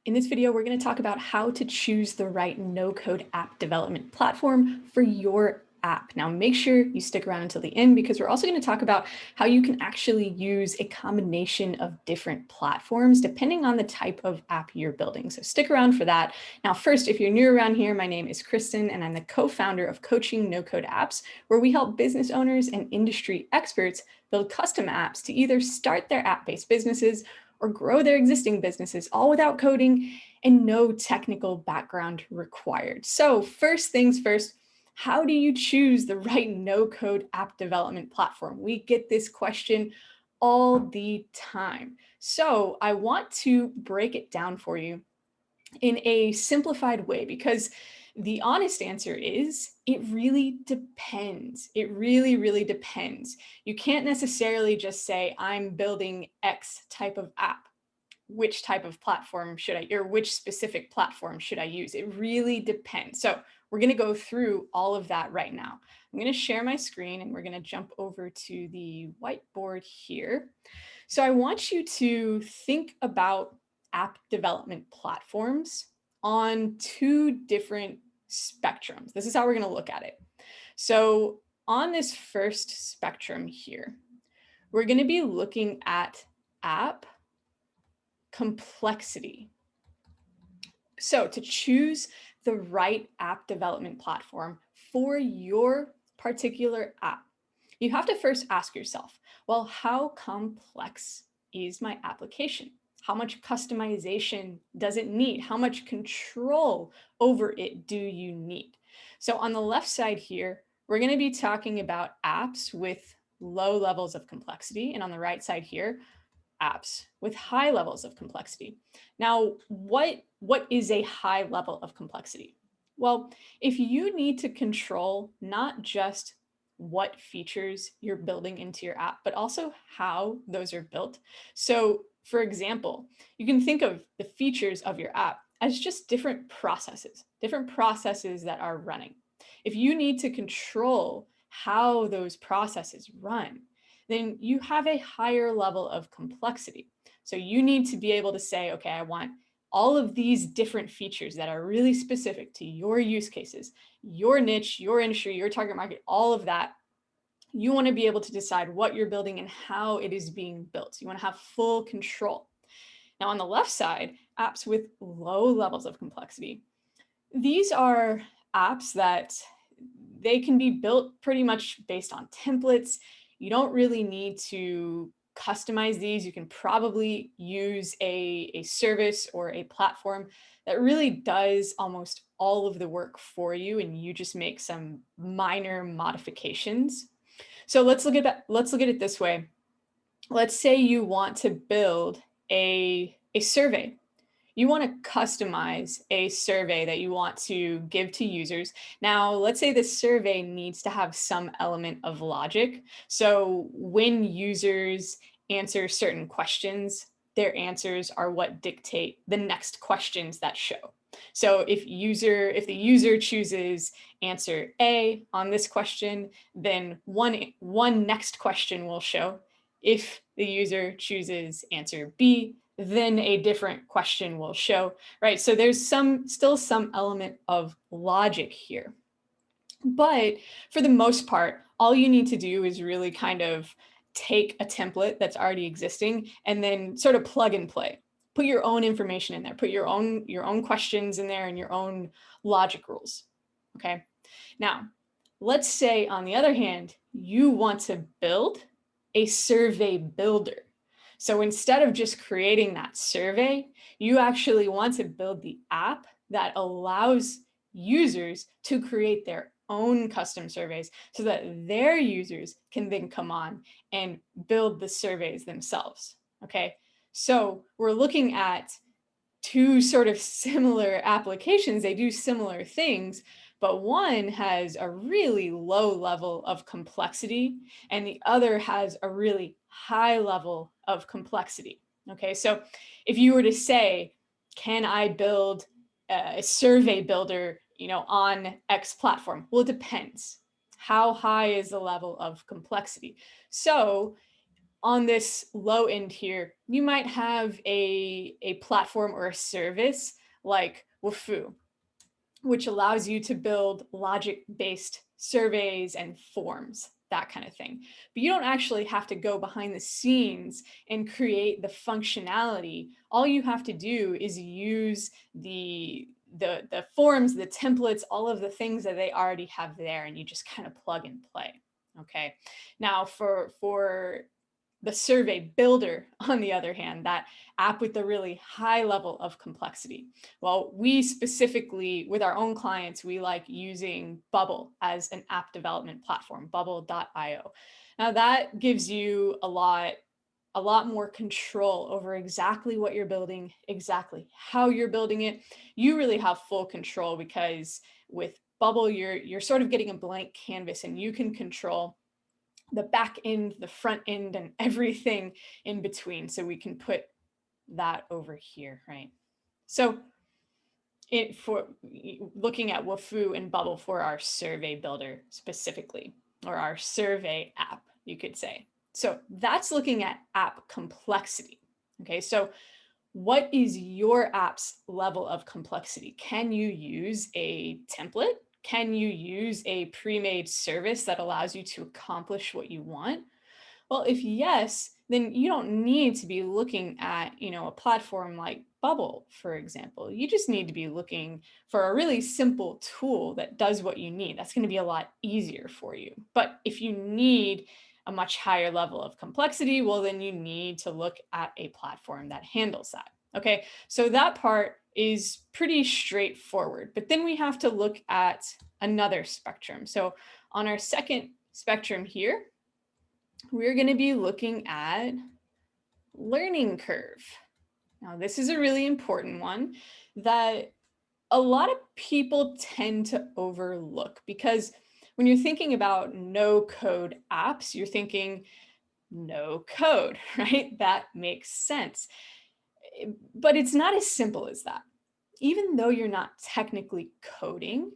In this video, we're going to talk about how to choose the right no-code app development platform for your app. Now, make sure you stick around until the end because we're also going to talk about how you can actually use a combination of different platforms depending on the type of app you're building. So stick around for that. Now, first, if you're new around here, my name is Kristen and I'm the co-founder of Coaching No-Code Apps, where we help business owners and industry experts build custom apps to either start their app-based businesses or grow their existing businesses, all without coding and no technical background required. So first things first, how do you choose the right no-code app development platform? We get this question all the time. So I want to break it down for you in a simplified way because the honest answer is it really depends. It really, really depends. You can't necessarily just say, I'm building X type of app. Which type of platform should I, or which specific platform should I use? It really depends. So we're going to go through all of that right now. I'm going to share my screen and we're going to jump over to the whiteboard here. So I want you to think about app development platforms on two different spectrums. This is how we're going to look at it. So on this first spectrum here, we're going to be looking at app complexity. So to choose the right app development platform for your particular app, you have to first ask yourself, well, how complex is my application? How much customization does it need? How much control over it do you need? So on the left side here, we're going to be talking about apps with low levels of complexity. And on the right side here, apps with high levels of complexity. Now, what is a high level of complexity? Well, if you need to control not just what features you're building into your app, but also how those are built. So for example, you can think of the features of your app as just different processes that are running. If you need to control how those processes run, then you have a higher level of complexity. So you need to be able to say, okay, I want all of these different features that are really specific to your use cases, your niche, your industry, your target market, all of that. You want to be able to decide what you're building and how it is being built. You want to have full control. Now on the left side, apps with low levels of complexity. These are apps that they can be built pretty much based on templates. You don't really need to customize these. You can probably use a service or a platform that really does almost all of the work for you, and you just make some minor modifications. So let's look at it this way. Let's say you want to build a survey. You want to customize a survey that you want to give to users. Now, let's say this survey needs to have some element of logic. So when users answer certain questions, their answers are what dictate the next questions that show. So if the user chooses answer A on this question, then one next question will show. If the user chooses answer B, then a different question will show, right? So there's still some element of logic here. But for the most part, all you need to do is really kind of take a template that's already existing and then sort of plug and play. Put your own information in there, put your own questions in there and your own logic rules, okay? Now, let's say on the other hand, you want to build a survey builder. So instead of just creating that survey, you actually want to build the app that allows users to create their own custom surveys so that their users can then come on and build the surveys themselves. Okay, so we're looking at two sort of similar applications. They do similar things, but one has a really low level of complexity and the other has a really high level of complexity. Okay, so if you were to say, can I build a survey builder, on X platform? Well, it depends. How high is the level of complexity? So on this low end here, you might have a platform or a service like Wufoo, which allows you to build logic-based surveys and forms, that kind of thing. But you don't actually have to go behind the scenes and create the functionality. All you have to do is use the forms, the templates, all of the things that they already have there, and you just kind of plug and play. Okay. Now for the survey builder, on the other hand, that app with the really high level of complexity. Well, we specifically, with our own clients, we like using Bubble as an app development platform, bubble.io. Now that gives you a lot more control over exactly what you're building, exactly how you're building it. You really have full control, because with Bubble, you're sort of getting a blank canvas, and you can control the back end, the front end, and everything in between. So we can put that over here, right? So for looking at Wufoo and Bubble for our survey builder specifically, or our survey app, you could say. So that's looking at app complexity. Okay, so what is your app's level of complexity? Can you use a template? Can you use a pre-made service that allows you to accomplish what you want? Well, if yes, then you don't need to be looking at, a platform like Bubble, for example. You just need to be looking for a really simple tool that does what you need. That's going to be a lot easier for you. But if you need a much higher level of complexity, well, then you need to look at a platform that handles that. Okay, so that part is pretty straightforward. But then we have to look at another spectrum. So on our second spectrum here, we're going to be looking at learning curve. Now, this is a really important one that a lot of people tend to overlook, because when you're thinking about no code apps, you're thinking no code, right? That makes sense. But it's not as simple as that. Even though you're not technically coding,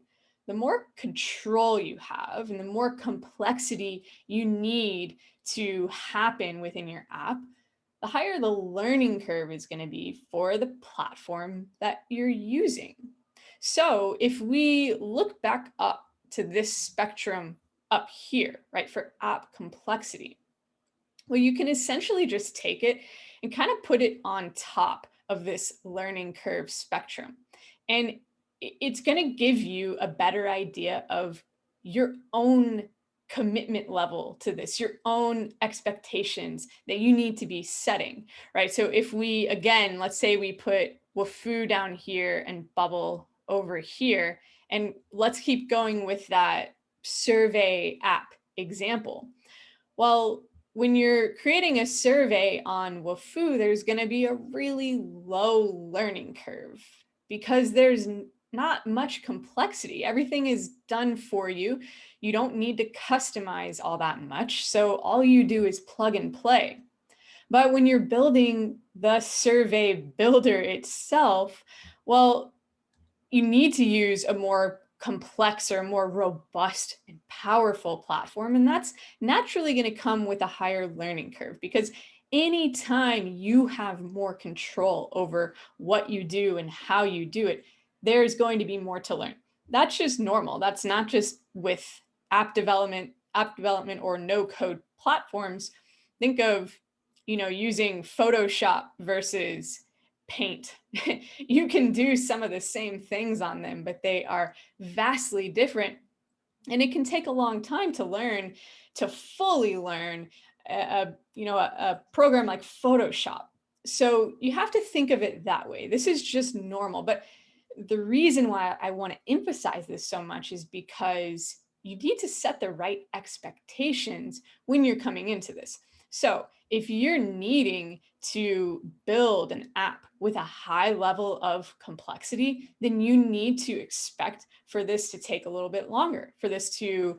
the more control you have and the more complexity you need to happen within your app, the higher the learning curve is going to be for the platform that you're using. So if we look back up to this spectrum up here, right, for app complexity, well, you can essentially just take it and kind of put it on top of this learning curve spectrum. And it's going to give you a better idea of your own commitment level to this, your own expectations that you need to be setting, right? So if we, again, let's say we put Wufoo down here and Bubble over here, and let's keep going with that survey app example. Well, when you're creating a survey on Wufoo, there's going to be a really low learning curve, because there's not much complexity. Everything is done for you. You don't need to customize all that much. So all you do is plug and play. But when you're building the survey builder itself, well, you need to use a more complex or more robust and powerful platform. And that's naturally going to come with a higher learning curve, because anytime you have more control over what you do and how you do it, there's going to be more to learn. That's just normal. That's not just with app development or no code platforms. Think of, using Photoshop versus Paint. You can do some of the same things on them, but they are vastly different. And it can take a long time to learn, to fully learn a program like Photoshop. So you have to think of it that way. This is just normal. But the reason why I want to emphasize this so much is because you need to set the right expectations when you're coming into this. So if you're needing to build an app with a high level of complexity, then you need to expect for this to take a little bit longer, for this to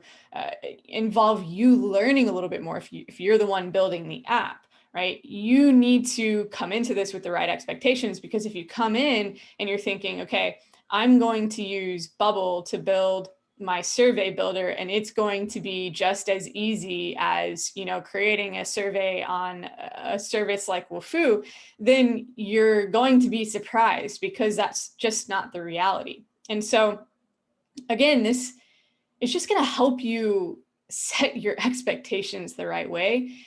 involve you learning a little bit more if you're the one building the app, right? You need to come into this with the right expectations, because if you come in and you're thinking, okay, I'm going to use Bubble to build my survey builder and it's going to be just as easy as, creating a survey on a service like Wufoo, then you're going to be surprised because that's just not the reality. And so again, this is just going to help you set your expectations the right way.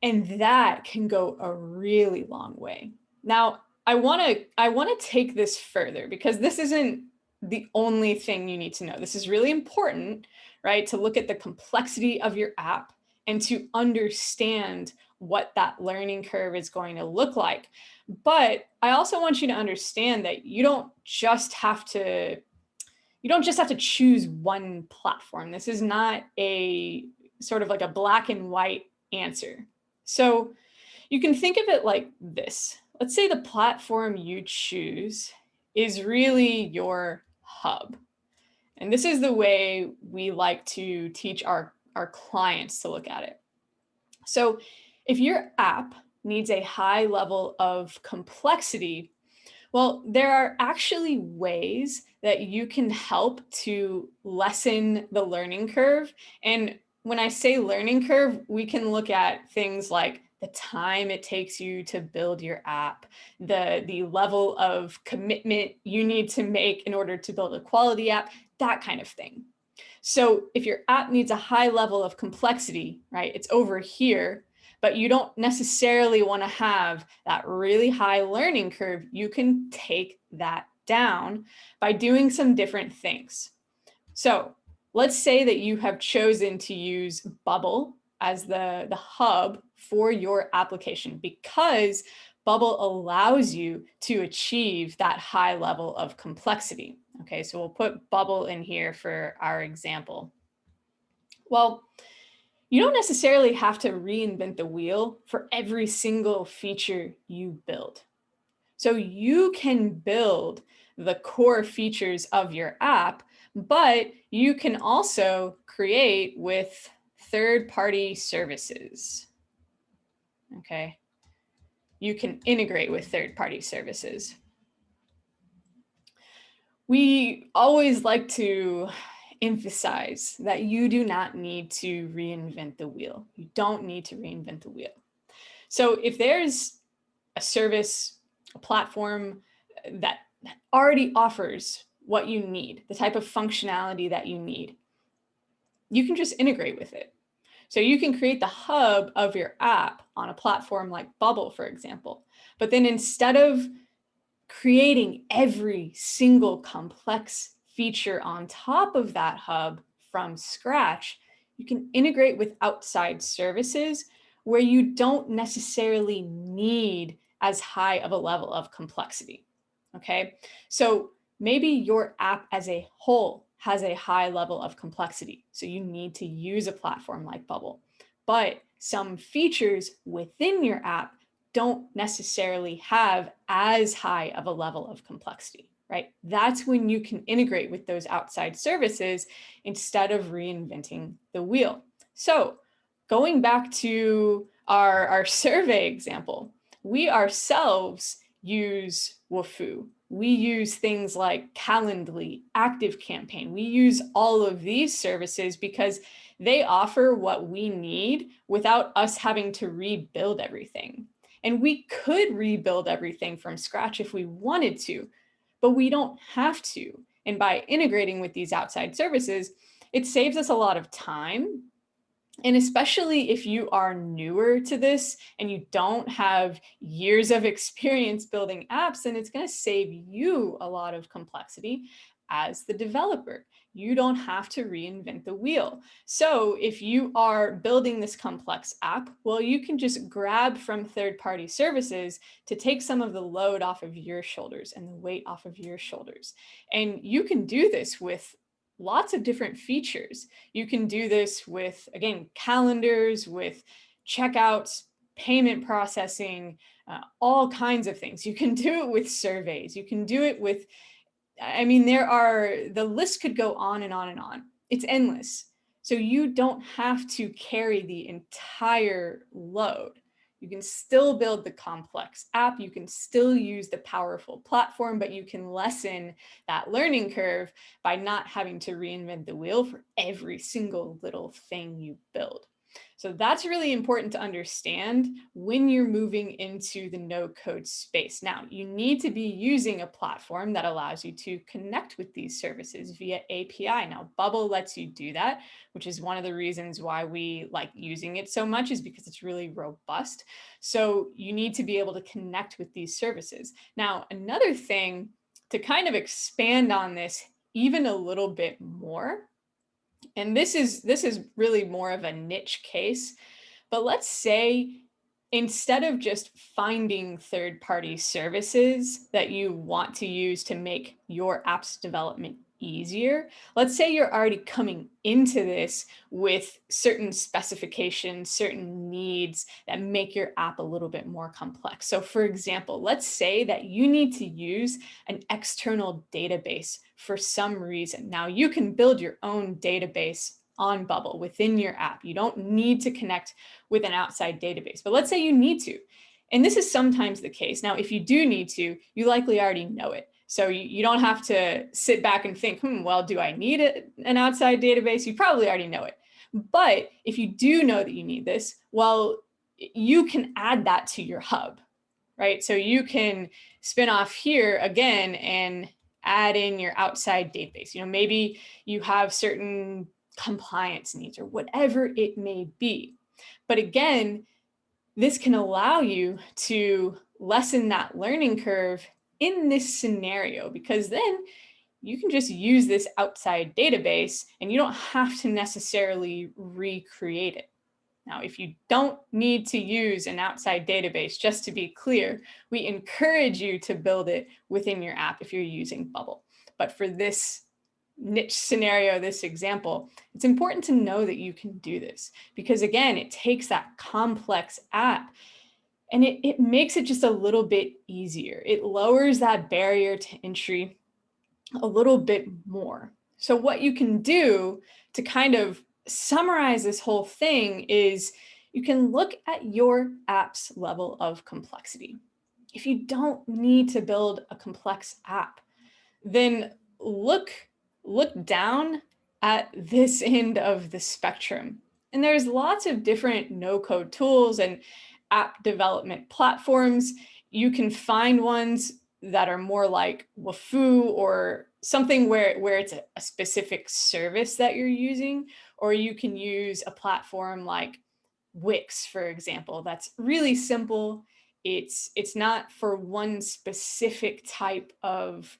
And that can go a really long way. Now, I want to take this further because this isn't the only thing you need to know. This is really important, right? To look at the complexity of your app and to understand what that learning curve is going to look like. But I also want you to understand that you don't just have to choose one platform. This is not a sort of like a black and white answer. So you can think of it like this. Let's say the platform you choose is really your hub. And this is the way we like to teach our clients to look at it. So if your app needs a high level of complexity, well, there are actually ways that you can help to lessen the learning curve. And when I say learning curve, we can look at things like the time it takes you to build your app, the level of commitment you need to make in order to build a quality app, that kind of thing. So if your app needs a high level of complexity, right, it's over here, but you don't necessarily want to have that really high learning curve, you can take that down by doing some different things. So let's say that you have chosen to use Bubble as the hub for your application because Bubble allows you to achieve that high level of complexity. Okay, so we'll put Bubble in here for our example. Well, you don't necessarily have to reinvent the wheel for every single feature you build. So you can build the core features of your app, but you can also create with third-party services. Okay. You can integrate with third-party services. We always like to emphasize that you do not need to reinvent the wheel. You don't need to reinvent the wheel. So if there's a service, a platform that already offers what you need, the type of functionality that you need, you can just integrate with it. So you can create the hub of your app on a platform like Bubble, for example. But then instead of creating every single complex feature on top of that hub from scratch, you can integrate with outside services where you don't necessarily need as high of a level of complexity. Okay, so maybe your app as a whole has a high level of complexity, so you need to use a platform like Bubble. But some features within your app don't necessarily have as high of a level of complexity, right? That's when you can integrate with those outside services instead of reinventing the wheel. So going back to our survey example, we ourselves use Wufoo. We use things like Calendly, ActiveCampaign. We use all of these services because they offer what we need without us having to rebuild everything. And we could rebuild everything from scratch if we wanted to, but we don't have to. And by integrating with these outside services, it saves us a lot of time. And especially if you are newer to this and you don't have years of experience building apps, then it's going to save you a lot of complexity as the developer. You don't have to reinvent the wheel. So if you are building this complex app, well, you can just grab from third-party services to take some of the load off of your shoulders and the weight off of your shoulders. And you can do this with lots of different features. You can do this with, again, calendars, with checkouts, payment processing, all kinds of things. You can do it with surveys. You can do it with, I mean, the list could go on and on and on. It's endless. So you don't have to carry the entire load. You can still build the complex app. You can still use the powerful platform, but you can lessen that learning curve by not having to reinvent the wheel for every single little thing you build. So that's really important to understand when you're moving into the no-code space. Now, you need to be using a platform that allows you to connect with these services via API. Now, Bubble lets you do that, which is one of the reasons why we like using it so much, is because it's really robust. So you need to be able to connect with these services. Now, another thing to kind of expand on this even a little bit more, and this is really more of a niche case, but let's say instead of just finding third-party services that you want to use to make your app's development easier, let's say you're already coming into this with certain specifications, certain needs that make your app a little bit more complex. So for example, let's say that you need to use an external database for some reason. Now you can build your own database on Bubble within your app. You don't need to connect with an outside database, but let's say you need to. And this is sometimes the case. Now, if you do need to, you likely already know it. So you don't have to sit back and think, well, do I need an outside database? You probably already know it. But if you do know that you need this, well, you can add that to your hub, right? So you can spin off here again and add in your outside database. Maybe you have certain compliance needs or whatever it may be. But again, this can allow you to lessen that learning curve in this scenario, because then you can just use this outside database and you don't have to necessarily recreate it. Now, if you don't need to use an outside database, just to be clear, we encourage you to build it within your app if you're using Bubble. But for this niche scenario, this example, it's important to know that you can do this, because again, it takes that complex app and it makes it just a little bit easier. It lowers that barrier to entry a little bit more. So what you can do to kind of summarize this whole thing is you can look at your app's level of complexity. If you don't need to build a complex app, then look down at this end of the spectrum. And there's lots of different no-code tools and app development platforms. You can find ones that are more like Wafoo or something where it's a specific service that you're using, or you can use a platform like Wix, for example, that's really simple. It's not for one specific type of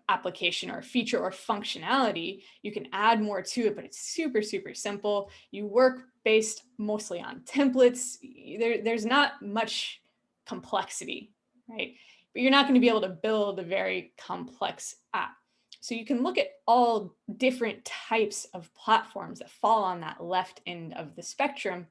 application or feature or functionality. You can add more to it, but it's super, super simple. You work based mostly on templates. There's not much complexity, right? But you're not going to be able to build a very complex app. So you can look at all different types of platforms that fall on that left end of the spectrum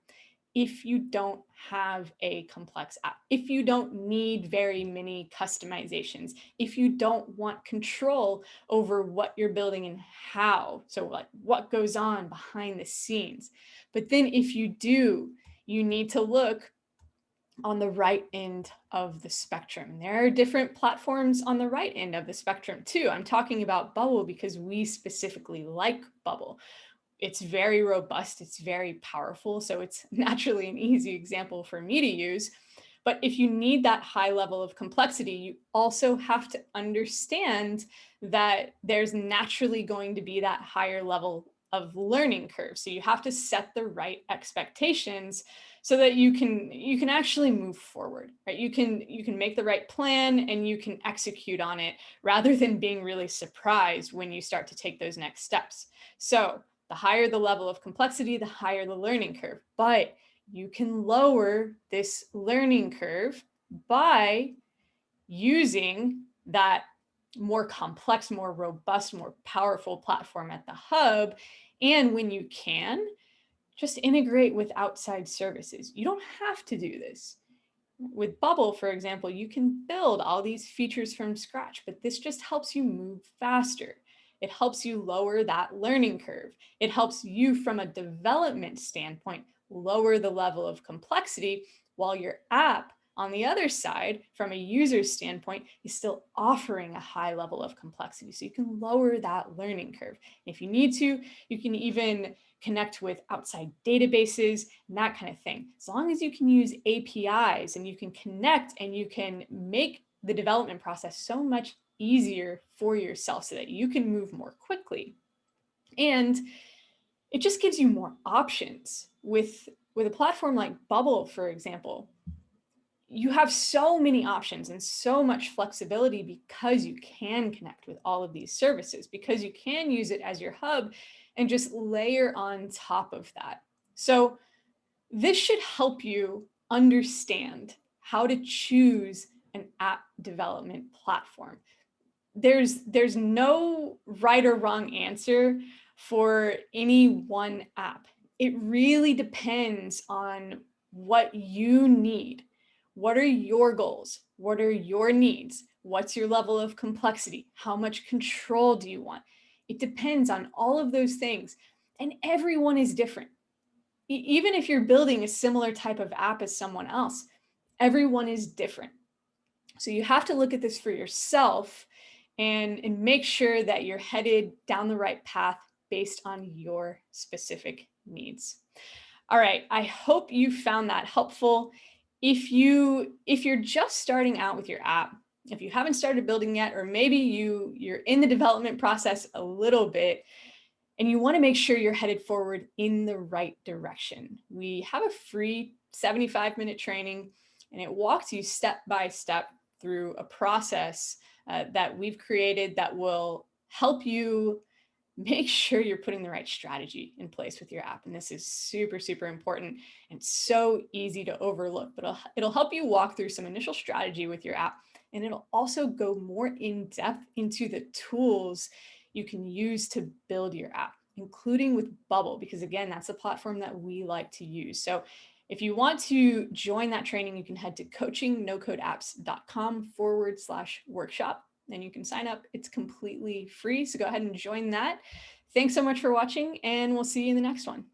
if you don't have a complex app, if you don't need very many customizations, if you don't want control over what you're building and how, so like what goes on behind the scenes. But then if you do, you need to look on the right end of the spectrum. There are different platforms on the right end of the spectrum too. I'm talking about Bubble because we specifically like Bubble. It's very robust, it's very powerful, so it's naturally an easy example for me to use. But if you need that high level of complexity, you also have to understand that there's naturally going to be that higher level of learning curve. So you have to set the right expectations so that you can actually move forward, right? You can make the right plan and you can execute on it rather than being really surprised when you start to take those next steps. So the higher the level of complexity, the higher the learning curve. But you can lower this learning curve by using that more complex, more robust, more powerful platform at the hub. And when you can, just integrate with outside services. You don't have to do this. With Bubble, for example, you can build all these features from scratch, but this just helps you move faster. It helps you lower that learning curve. It helps you from a development standpoint, lower the level of complexity while your app on the other side, from a user standpoint, is still offering a high level of complexity. So you can lower that learning curve. If you need to, you can even connect with outside databases and that kind of thing. As long as you can use APIs and you can connect and you can make the development process so much easier for yourself so that you can move more quickly. And it just gives you more options. With a platform like Bubble, for example, you have so many options and so much flexibility because you can connect with all of these services, because you can use it as your hub and just layer on top of that. So this should help you understand how to choose an app development platform. There's no right or wrong answer for any one app. It really depends on what you need. What are your goals? What are your needs? What's your level of complexity? How much control do you want? It depends on all of those things. And everyone is different. Even if you're building a similar type of app as someone else, everyone is different. So you have to look at this for yourself and make sure that you're headed down the right path based on your specific needs. All right, I hope you found that helpful. If you're just starting out with your app, if you haven't started building yet, or maybe you're in the development process a little bit and you want to make sure you're headed forward in the right direction, we have a free 75-minute training, and it walks you step by step through a process that we've created that will help you make sure you're putting the right strategy in place with your app. And this is super, super important and so easy to overlook, but it'll help you walk through some initial strategy with your app. And it'll also go more in depth into the tools you can use to build your app, including with Bubble, because again, that's a platform that we like to use. So if you want to join that training, you can head to coachingnocodeapps.com/workshop and you can sign up. It's completely free. So go ahead and join that. Thanks so much for watching, and we'll see you in the next one.